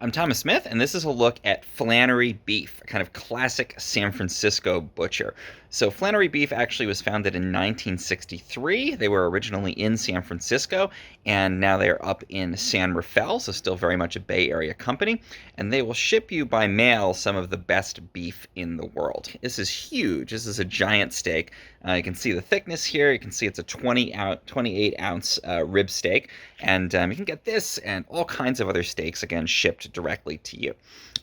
I'm Thomas Smith, and this is a look at Flannery beef, a kind of classic San Francisco butcher. So Flannery beef actually was founded in 1963. They were originally in San Francisco, and now they are up in San Rafael, so still very much a Bay Area company. And they will ship you by mail some of the best beef in the world. This is huge. This is a giant steak. You can see the thickness here. You can see it's a 28 ounce rib steak, and you can get this and all kinds of other steaks again shipped directly to you.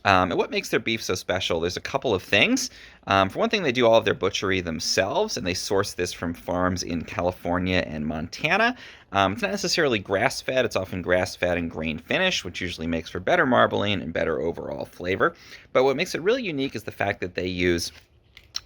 And what makes their beef so special? There's a couple of things. For one thing, they do all of their butchery themselves, and they source this from farms in California and Montana. It's not necessarily grass-fed. It's often grass-fed and grain-finished, which usually makes for better marbling and better overall flavor. But what makes it really unique is the fact that they use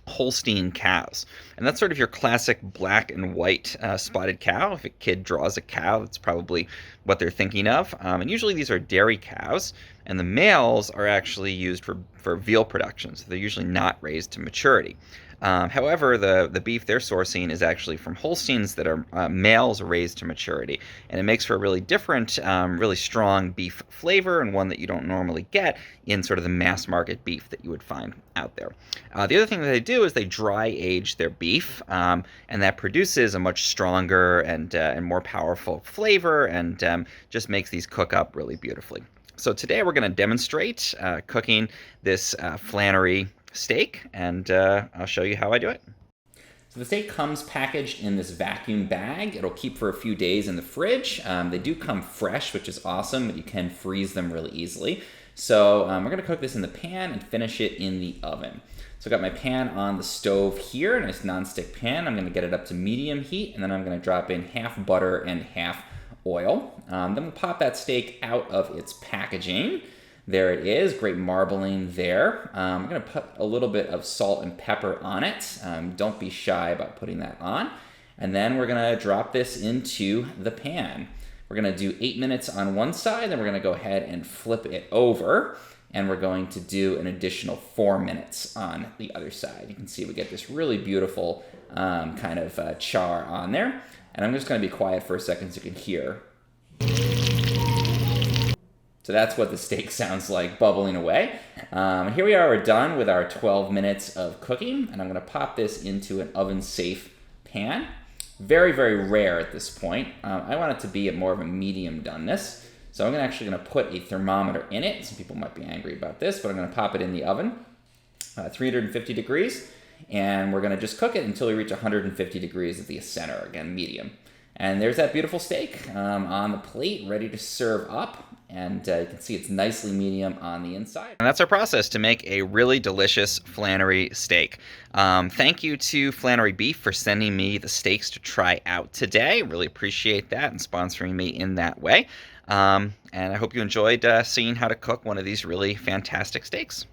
Holstein cows. And that's sort of your classic black and white spotted cow. If a kid draws a cow, that's probably what they're thinking of. And usually these are dairy cows, and the males are actually used for veal production, so they're usually not raised to maturity. However, the beef they're sourcing is actually from Holsteins that are males raised to maturity, and it makes for a really different, really strong beef flavor, and one that you don't normally get in sort of the mass market beef that you would find out there. The other thing that they do is they dry age their beef, and that produces a much stronger and more powerful flavor, and just makes these cook up really beautifully. So today we're going to demonstrate cooking this Flannery steak, and I'll show you how I do it. So the steak comes packaged in this vacuum bag. It'll keep for a few days in the fridge. They do come fresh, which is awesome, but you can freeze them really easily. So we're going to cook this in the pan and finish it in the oven. So I've got my pan on the stove here, a nice nonstick pan. I'm going to get it up to medium heat, and then I'm going to drop in half butter and half oil. Then we'll pop that steak out of its packaging. There it is, great marbling there. I'm going to put a little bit of salt and pepper on it. Don't be shy about putting that on. And then we're going to drop this into the pan. We're going to do 8 minutes on one side, then we're going to go ahead and flip it over, and we're going to do an additional 4 minutes on the other side. You can see we get this really beautiful kind of char on there. And I'm just going to be quiet for a second so you can hear. So that's what the steak sounds like bubbling away. Here we are, we're done with our 12 minutes of cooking, and I'm going to pop this into an oven-safe pan. Very, very rare at this point. I want it to be at more of a medium doneness. So I'm actually going to put a thermometer in it. Some people might be angry about this, but I'm going to pop it in the oven, 350 degrees, and we're going to just cook it until we reach 150 degrees at the center, again, medium. And there's that beautiful steak on the plate, ready to serve up. And you can see it's nicely medium on the inside. And that's our process to make a really delicious Flannery steak. Thank you to Flannery Beef for sending me the steaks to try out today. Really appreciate that and sponsoring me in that way. And I hope you enjoyed seeing how to cook one of these really fantastic steaks.